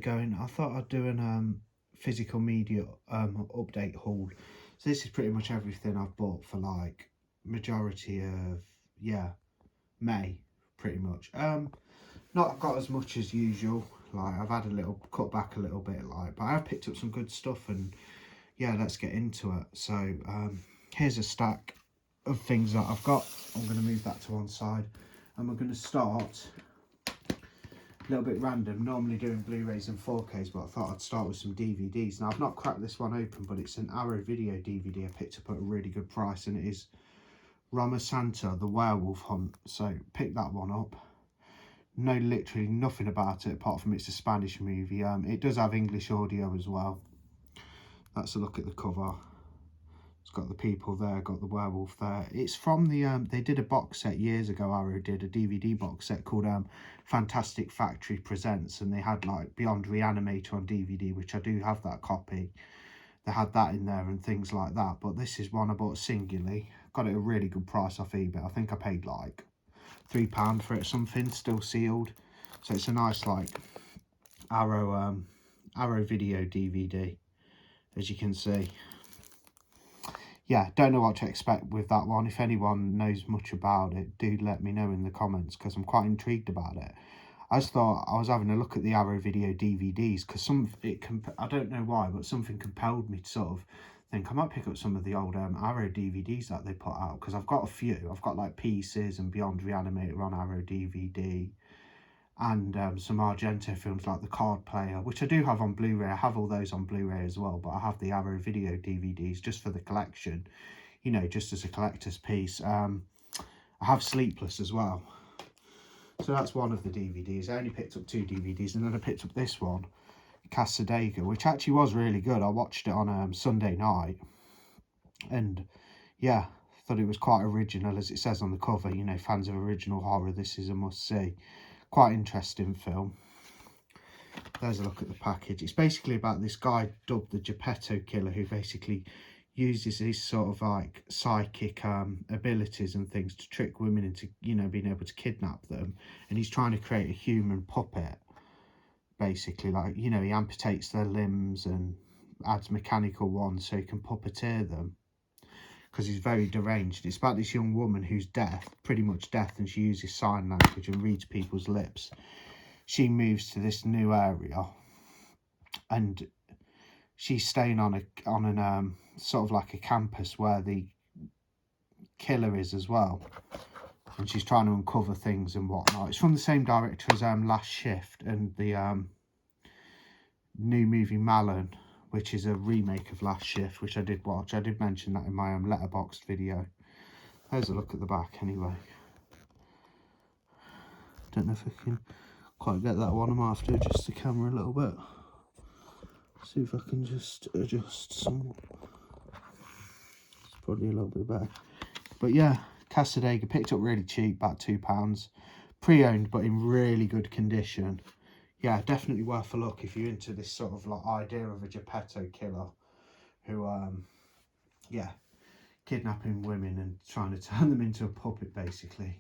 going, I thought I'd do an physical media update haul. So this is pretty much everything I've bought for like majority of May, pretty much. Not got as much as usual, like I've had a little cut back a little bit, like, but I have picked up some good stuff, and yeah, let's get into it. So here's a stack of things that I've got. I'm going to move that to one side, and we're going to start a little bit random, normally doing Blu-rays and 4Ks, but I thought I'd start with some DVDs. Now, I've not cracked this one open, but it's an Arrow Video DVD I picked up at a really good price, and it is Rama, The Werewolf Hunt. So pick that one up. Know literally nothing about it apart from it's a Spanish movie. It does have English audio as well. That's a look at the cover. It's got the people there, got the werewolf there. It's from the they did a box set years ago. Arrow did a DVD box set called Fantastic Factory Presents, and they had like Beyond Reanimator on DVD, which I do have that copy. They had that in there and things like that. But this is one I bought singularly. Got it at a really good price off eBay. I think I paid like £3 for it, something, still sealed. So it's a nice like Arrow Video DVD, as you can see. Yeah, don't know what to expect with that one. If anyone knows much about it, do let me know in the comments, because I'm quite intrigued about it. I just thought, I was having a look at the Arrow Video DVDs, because I don't know why, but something compelled me to sort of think I might pick up some of the old Arrow DVDs that they put out, because I've got a few. I've got like Pieces and Beyond Reanimator on Arrow DVD, and some Argento films like The Card Player, which I do have on Blu-ray. I have all those on Blu-ray as well, but I have the Arrow Video DVDs just for the collection, you know, just as a collector's piece. I have Sleepless as well. So that's one of the DVDs. I only picked up 2 DVDs, and then I picked up this one, Cassadaga, which actually was really good. I watched it on Sunday night, and yeah, thought it was quite original, as it says on the cover. You know, fans of original horror, this is a must-see. Quite interesting film. There's a look at the package. It's basically about this guy dubbed the Geppetto Killer, who basically uses his sort of like psychic abilities and things to trick women into, you know, being able to kidnap them. And he's trying to create a human puppet, basically, like, you know, he amputates their limbs and adds mechanical ones so he can puppeteer them, because he's very deranged. It's about this young woman who's deaf, pretty much deaf, and she uses sign language and reads people's lips. She moves to this new area, and she's staying on an sort of like a campus where the killer is as well, and she's trying to uncover things and whatnot. It's from the same director as Last Shift and the new movie Malin, which is a remake of Last Shift, which I did watch. I did mention that in my Letterboxd video. There's a look at the back anyway. Don't know if I can quite get that one. I might have to adjust the camera a little bit. See if I can just adjust some. It's probably a little bit better. But yeah, Cassadaga, picked up really cheap, about £2. Pre-owned, but in really good condition. Yeah, definitely worth a look if you're into this sort of like idea of a Geppetto Killer who, yeah, kidnapping women and trying to turn them into a puppet, basically.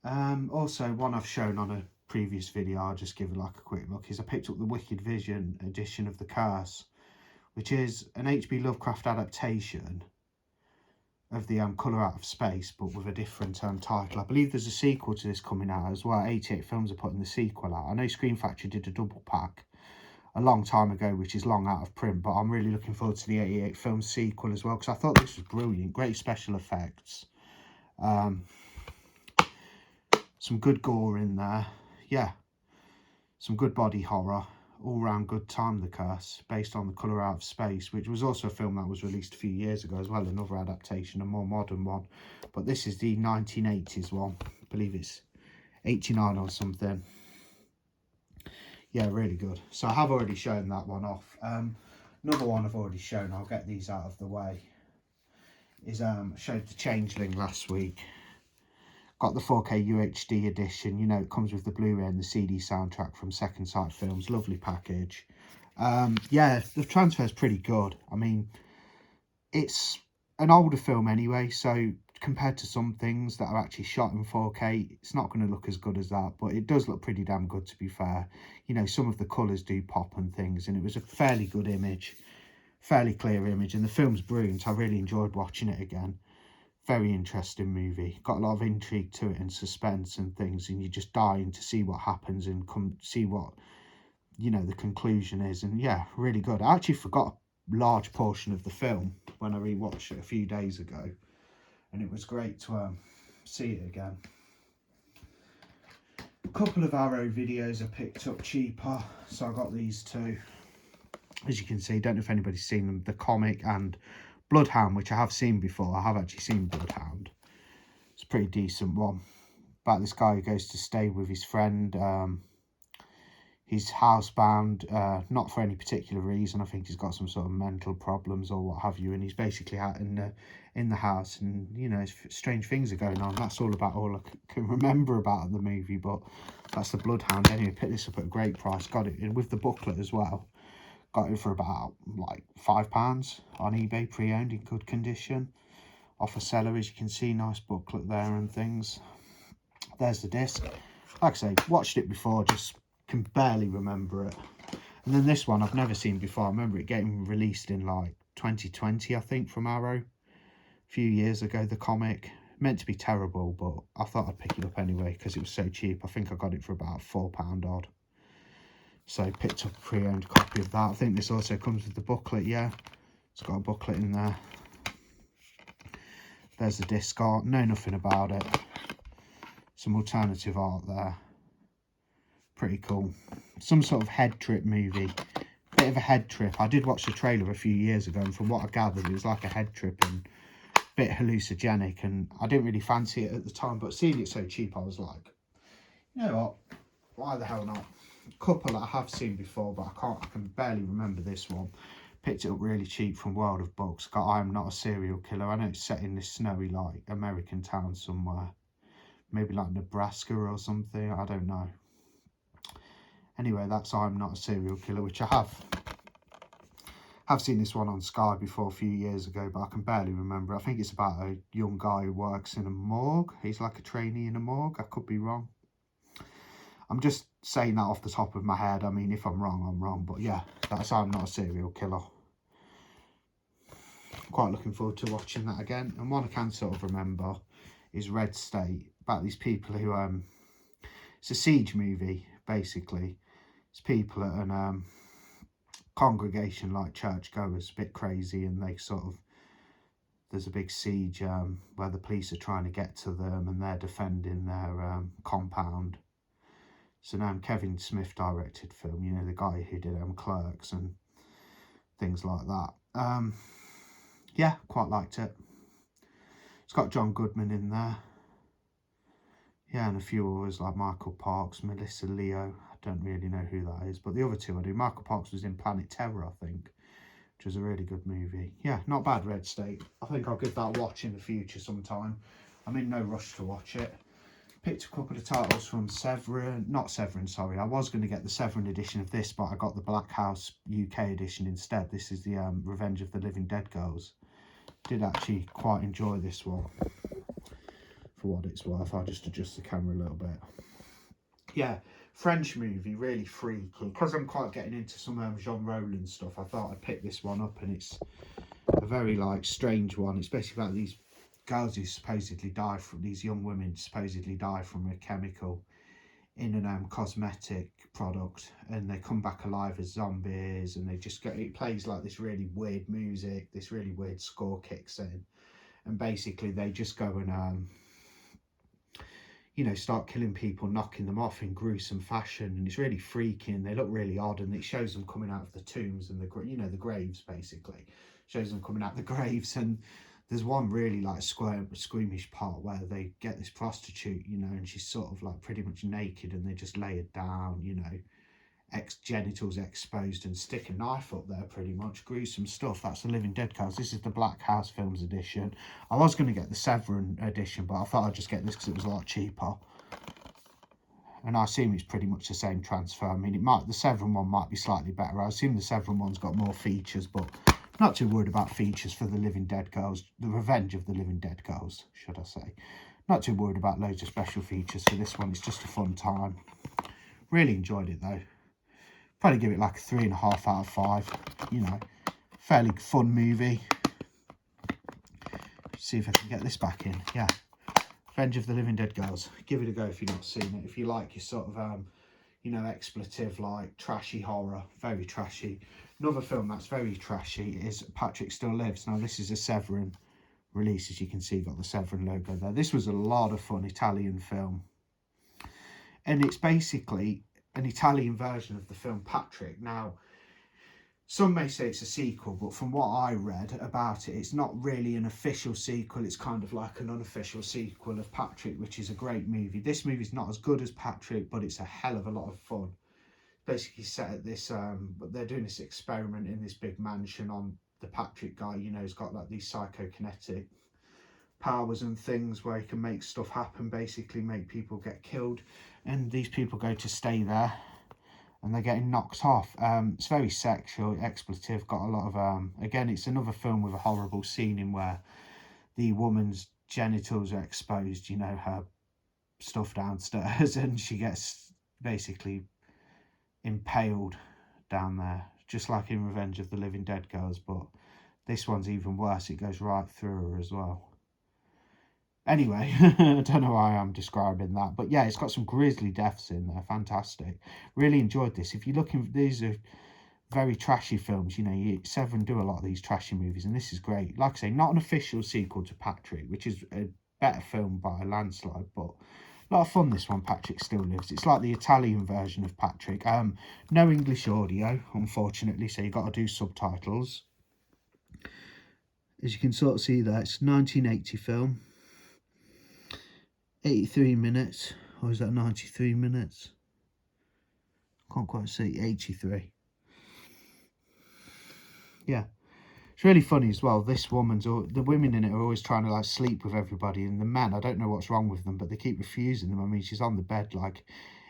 Also, one I've shown on a previous video, I'll just give it like a quick look, is I picked up the Wicked Vision edition of The Curse, which is an H.P. Lovecraft adaptation of the Colour Out of Space, but with a different title. I believe there's a sequel to this coming out as well. 88 Films are putting the sequel out. I know Screen Factory did a double pack a long time ago, which is long out of print, but I'm really looking forward to the 88 Films sequel as well, because I thought this was brilliant. Great special effects. Some good gore in there. Yeah, some good body horror. All round good time, The Curse, based on The Colour Out of Space, which was also a film that was released a few years ago as well, another adaptation, a more modern one. But this is the 1980s one. I believe it's 89 or something. Yeah, really good. So I have already shown that one off. Another one I've already shown, I'll get these out of the way, is I showed The Changeling last week. Got the 4K UHD edition. You know, it comes with the Blu-ray and the CD soundtrack from Second Sight Films. Lovely package. Yeah, the transfer is pretty good. I mean, it's an older film anyway, so compared to some things that are actually shot in 4K, it's not going to look as good as that, but it does look pretty damn good, to be fair. You know, some of the colours do pop and things, and it was a fairly good image, fairly clear image, and the film's brilliant. I really enjoyed watching it again. Very interesting movie. Got a lot of intrigue to it and suspense and things, and you're just dying to see what happens and come see what, you know, the conclusion is. And yeah, really good. I actually forgot a large portion of the film when I rewatched it a few days ago, and it was great to see it again. A couple of Arrow videos I picked up cheaper, so I got these two. As you can see, don't know if anybody's seen them, the comic and Bloodhound, which I have seen before. I have actually seen Bloodhound. It's a pretty decent one. About this guy who goes to stay with his friend. He's housebound, not for any particular reason. I think he's got some sort of mental problems or what have you, and he's basically out in the house, and you know, strange things are going on. That's all I can remember about the movie, but that's the Bloodhound. Anyway, picked this up at a great price. Got it in with the booklet as well. Got it for about like £5 on eBay, pre-owned, in good condition, off a seller. As you can see, nice booklet there and things. There's the disc. Like I say, watched it before, just can barely remember it. And then this one I've never seen before. I remember it getting released in like 2020, I think, from Arrow a few years ago. The comic, meant to be terrible, but I thought I'd pick it up anyway because it was so cheap. I think I got it for about £4 odd. So picked up a pre-owned copy of that. I think this also comes with the booklet. Yeah, it's got a booklet in there. There's the disc art. Know nothing about it. Some alternative art there. Pretty cool. Some sort of head trip movie. Bit of a head trip. I did watch the trailer a few years ago, and from what I gathered, it was like a head trip and a bit hallucinogenic, and I didn't really fancy it at the time, but seeing it so cheap, I was like, you know what, why the hell not? A couple that I have seen before, but I can barely remember this one. Picked it up really cheap from World of Books. Got I Am Not a Serial Killer. I know it's set in this snowy, like, American town somewhere. Maybe like Nebraska or something, I don't know. Anyway, that's I'm Not a Serial Killer, which I have seen this one on Sky before a few years ago, but I can barely remember. I think it's about a young guy who works in a morgue. He's like a trainee in a morgue. I could be wrong. I'm just saying that off the top of my head. I mean, if I'm wrong, I'm wrong. But yeah, that's I'm Not a Serial Killer. Quite looking forward to watching that again. And one I can sort of remember is Red State, about these people who it's a siege movie basically. It's people at an congregation, like churchgoers, a bit crazy, and they sort of, there's a big siege where the police are trying to get to them, and they're defending their compound. It's an Kevin Smith directed film, you know, the guy who did Clerks and things like that. Yeah, quite liked it. It's got John Goodman in there. Yeah, and a few others like Michael Parks, Melissa Leo. I don't really know who that is, but the other two I do. Michael Parks was in Planet Terror, I think, which was a really good movie. Yeah, not bad, Red State. I think I'll give that a watch in the future sometime. I'm in no rush to watch it. Picked a couple of titles from not Severin, sorry. I was going to get the Severin edition of this, but I got the Black House UK edition instead. This is the Revenge of the Living Dead Girls. Did actually quite enjoy this one, for what it's worth. I'll just adjust the camera a little bit. Yeah, French movie, really freaky. Because I'm quite getting into some Jean Roland stuff, I thought I'd pick this one up, and it's a very, like, strange one. It's basically about these girls who supposedly die from, these young women supposedly die from a chemical in an cosmetic product, and they come back alive as zombies, and they just go, it plays like this really weird music, this really weird score kicks in, and basically they just go and you know, start killing people, knocking them off in gruesome fashion, and it's really freaky, and they look really odd, and it shows them coming out of the tombs and the, you know, the graves, basically shows them coming out the graves. And there's one really like squeamish part where they get this prostitute, you know, and she's sort of like pretty much naked, and they just lay her down, you know, genitals exposed, and stick a knife up there, pretty much. Gruesome stuff. That's the Living Dead Girls. This is the Black House Films edition. I was going to get the Severin edition, but I thought I'd just get this because it was a lot cheaper. And I assume it's pretty much the same transfer. I mean, the Severin one might be slightly better. I assume the Severin one's got more features, but Not too worried about features for the Living Dead girls, the Revenge of the Living Dead girls, should I say. Not too worried about loads of special features for this one. It's just a fun time. Really enjoyed it though. Probably give it like a 3.5 out of 5. You know, fairly fun movie. See if I can get this back in. Yeah, Revenge of the Living Dead girls. Give it a go if you've not seen it. If you like your sort of you know, expletive, like trashy horror, very trashy. Another film that's very trashy is Patrick Still Lives. Now this is a Severin release, as you can see, got the Severin logo there. This was a lot of fun, Italian film, and it's basically an Italian version of the film Patrick. Now some may say it's a sequel, but from what I read about it, it's not really an official sequel. It's kind of like an unofficial sequel of Patrick, which is a great movie. This movie's not as good as Patrick, but it's a hell of a lot of fun. Basically set at this, but they're doing this experiment in this big mansion on the Patrick guy. You know, he's got like these psychokinetic powers and things where he can make stuff happen, basically make people get killed. And these people go to stay there, and they're getting knocked off. It's very sexual, expletive, got a lot of, again, it's another film with a horrible scene in where the woman's genitals are exposed, you know, her stuff downstairs, and she gets basically impaled down there, just like in Revenge of the Living Dead girls, but this one's even worse. It goes right through her as well. Anyway, I don't know why I'm describing that, but yeah, it's got some grisly deaths in there. Fantastic. Really enjoyed this. If you're looking, these are very trashy films. You know, Severin do a lot of these trashy movies, and this is great. Like I say, not an official sequel to Patrick, which is a better film by a landslide, but a lot of fun, this one, Patrick Still Lives. It's like the Italian version of Patrick. No English audio, unfortunately, so you've got to do subtitles. As you can sort of see there, it's a 1980 film. 83 minutes, or is that 93 minutes? Can't quite see. 83. Yeah, it's really funny as well. This woman's, the women in it are always trying to like sleep with everybody, and the men, I don't know what's wrong with them, but they keep refusing them. I mean, she's on the bed like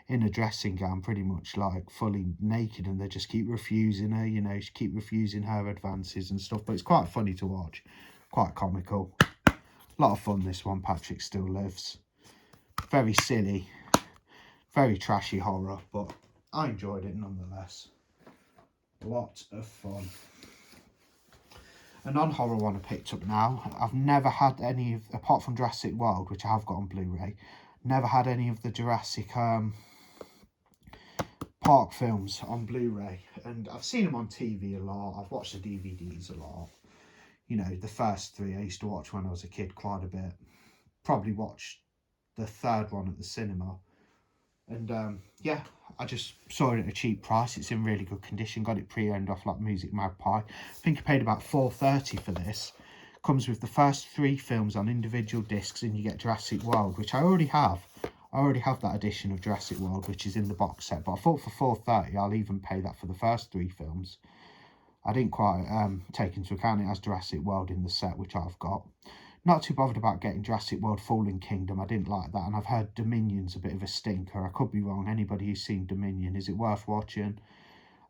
in a dressing gown, pretty much like fully naked, and they just keep refusing her. You know, she keep refusing her advances and stuff. But it's quite funny to watch, quite comical. A lot of fun, this one, Patrick Still Lives. Very silly, very trashy horror, but I enjoyed it nonetheless. A lot of fun. A non-horror one I picked up now. I've never had any of, apart from Jurassic World, which I have got on Blu-ray, never had any of the Jurassic Park films on Blu-ray, and I've seen them on TV a lot. I've watched the DVDs a lot. You know, the first 3 I used to watch when I was a kid quite a bit. Probably watched the 3rd one at the cinema, and yeah, I just saw it at a cheap price. It's in really good condition. Got it pre-owned off like Music Magpie. I think I paid about $4.30 for this. Comes with the first 3 films on individual discs, and you get Jurassic World, which I already have. I already have that edition of Jurassic World, which is in the box set, but I thought for $4.30 I'll even pay that for the first 3 films. I didn't quite take into account it has Jurassic World in the set, which I've got. Not too bothered about getting Jurassic World Fallen Kingdom. I didn't like that, and I've heard Dominion's a bit of a stinker. I could be wrong. Anybody who's seen Dominion, is it worth watching?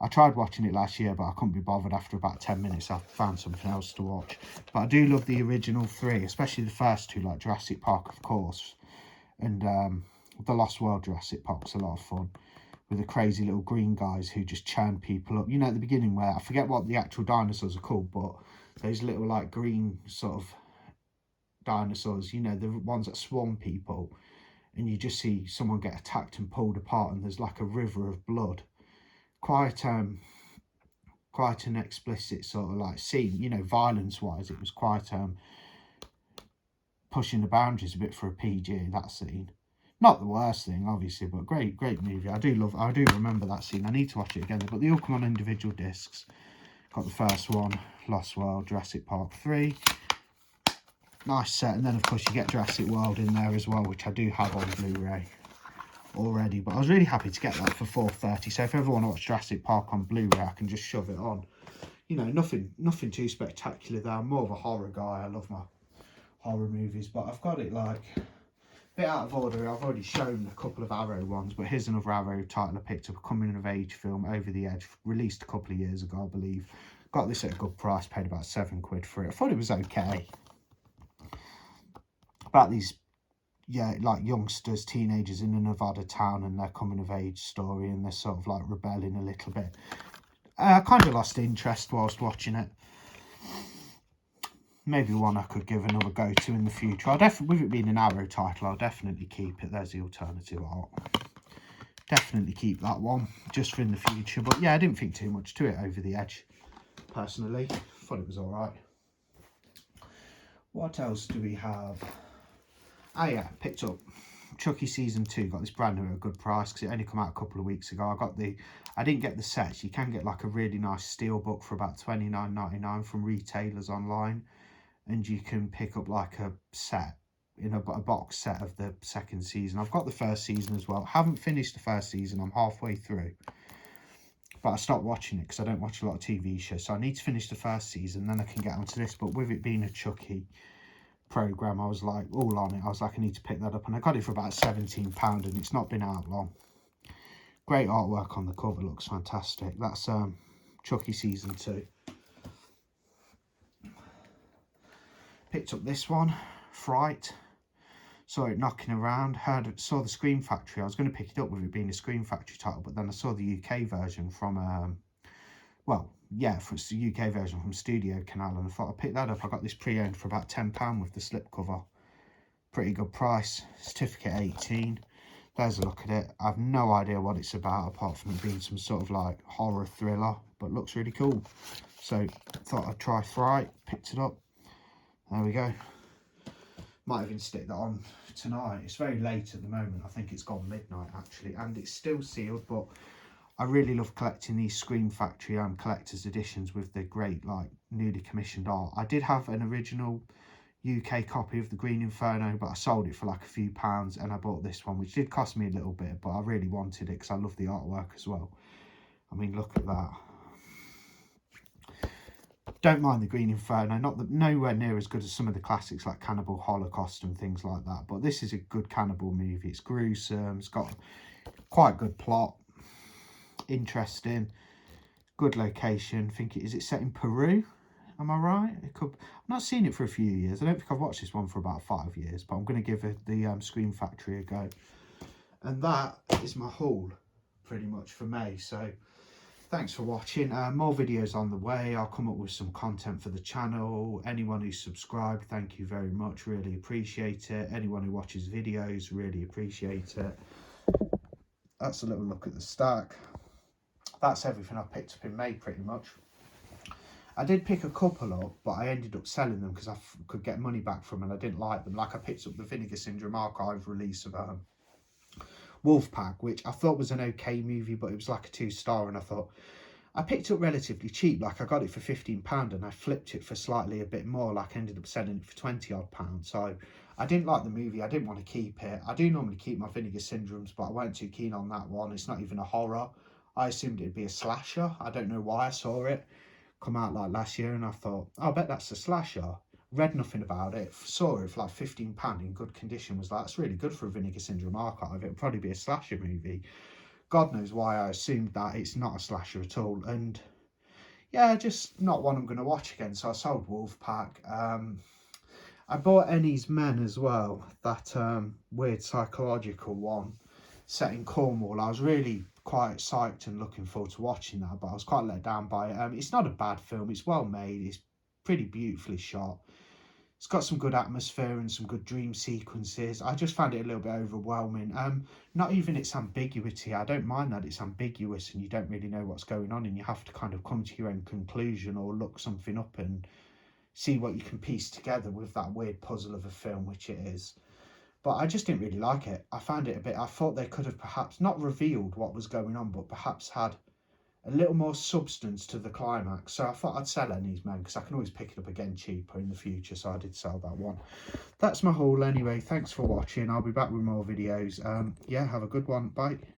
I tried watching it last year, but I couldn't be bothered. After about 10 minutes, I found something else to watch. But I do love the original 3, especially the first 2, like Jurassic Park, of course, and The Lost World Jurassic Park's a lot of fun, with the crazy little green guys who just churn people up. You know, at the beginning where, I forget what the actual dinosaurs are called, but those little like green sort of dinosaurs, you know, the ones that swarm people, and you just see someone get attacked and pulled apart, and there's like a river of blood. Quite an explicit sort of like scene, you know, violence wise. It was quite pushing the boundaries a bit for a PG, that scene. Not the worst thing, obviously, but great movie. I do remember that scene. I need to watch it again, but they all come on individual discs. Got the first one, Lost World, Jurassic Park 3. Nice set, and then of course you get Jurassic World in there as well, which I do have on Blu-ray already, but I was really happy to get that for $4.30. So if I ever want to watch Jurassic Park on Blu-ray, I can just shove it on. You know, nothing too spectacular there. I'm more of a horror guy. I love my horror movies, but I've got it like a bit out of order. I've already shown a couple of Arrow ones, but here's another Arrow title I picked up, a coming of age film, Over the Edge, released a couple of years ago, I believe. Got this at a good price, paid about £7 for it. I thought it was okay. About these, yeah, like youngsters, teenagers in a Nevada town and their coming of age story, and they're sort of like rebelling a little bit. I kind of lost interest whilst watching it. Maybe one I could give another go to in the future. I'll definitely, with it being an Arrow title, I'll definitely keep it. There's the alternative art. Definitely keep that one just for in the future. But yeah, I didn't think too much to it over the edge, personally. Thought it was all right. What else do we have? Oh yeah, picked up Chucky season 2. Got this brand new at a good price because it only come out a couple of weeks ago. I didn't get the sets. You can get like a really nice steel book for about $29.99 from retailers online, and you can pick up like a set, you know, a box set of the second season. I've got the first season as well. Haven't finished the first season. I'm halfway through, but I stopped watching it because I don't watch a lot of TV shows. So I need to finish the first season, then I can get onto this. But with it being a Chucky program, I was like all on it. I was like, I need to pick that up, and I got it for about £17, and it's not been out long. Great artwork on the cover, looks fantastic. That's Chucky season 2. Picked up this one, Fright. Saw it knocking around, saw the Scream Factory. I was going to pick it up with it being a Scream Factory title, but then I saw the UK version from well, yeah, for the UK version from Studio Canal, and I thought I'd pick that up. I got this pre-owned for about £10 with the slipcover. Pretty good price. Certificate 18. There's a look at it. I have no idea what it's about, apart from it being some sort of like horror thriller, but looks really cool. So thought I'd try Fright. Picked it up. There we go. Might even stick that on tonight. It's very late at the moment. I think it's gone midnight actually, and it's still sealed, but I really love collecting these Scream Factory collector's editions with the great like newly commissioned art. I did have an original UK copy of the Green Inferno, but I sold it for like a few pounds, and I bought this one, which did cost me a little bit, but I really wanted it because I love the artwork as well. I mean, look at that. Don't mind the Green Inferno, nowhere near as good as some of the classics like Cannibal Holocaust and things like that, but this is a good cannibal movie. It's gruesome, it's got quite good plot, interesting, good location. I think is it set in Peru? Am I right? It could. I've not seen it for a few years. I don't think I've watched this one for about 5 years, but I'm going to give the Scream Factory a go. And that is my haul, pretty much, for May. So thanks for watching. More videos on the way. I'll come up with some content for the channel. Anyone who's subscribed, thank you very much. Really appreciate it. Anyone who watches videos, really appreciate it. That's a little look at the stack. That's everything I picked up in May, pretty much. I did pick a couple up, but I ended up selling them because I could get money back from them and I didn't like them. Like I picked up the Vinegar Syndrome archive release of Wolfpack, which I thought was an okay movie, but it was like a 2-star, and I thought, I picked it up relatively cheap. Like I got it for £15 and I flipped it for slightly a bit more. Like I ended up selling it for £20-odd. So I didn't like the movie. I didn't want to keep it. I do normally keep my Vinegar Syndromes, but I weren't too keen on that one. It's not even a horror. I assumed it'd be a slasher. I don't know why. I saw it come out like last year and I thought, oh, I bet that's a slasher. Read nothing about it, saw it for like £15 in good condition, was like, that's really good for a Vinegar Syndrome archive. It'll probably be a slasher movie. God knows why I assumed that. It's not a slasher at all. And yeah, just not one I'm going to watch again. So I sold Wolfpack. I bought Ennie's Men as well, that weird psychological one set in Cornwall. I was really quite psyched and looking forward to watching that, but I was quite let down by it. It's not a bad film. It's well made. It's pretty beautifully shot. It's got some good atmosphere and some good dream sequences. I just found it a little bit overwhelming. Not even its ambiguity. I don't mind that it's ambiguous and you don't really know what's going on and you have to kind of come to your own conclusion or look something up and see what you can piece together with that weird puzzle of a film, which it is. But I just didn't really like it. I found it a bit, I thought they could have perhaps not revealed what was going on, but perhaps had a little more substance to the climax. So I thought I'd sell Ennie's Men because I can always pick it up again cheaper in the future. So I did sell that one. That's my haul anyway. Thanks for watching. I'll be back with more videos. Yeah, have a good one. Bye.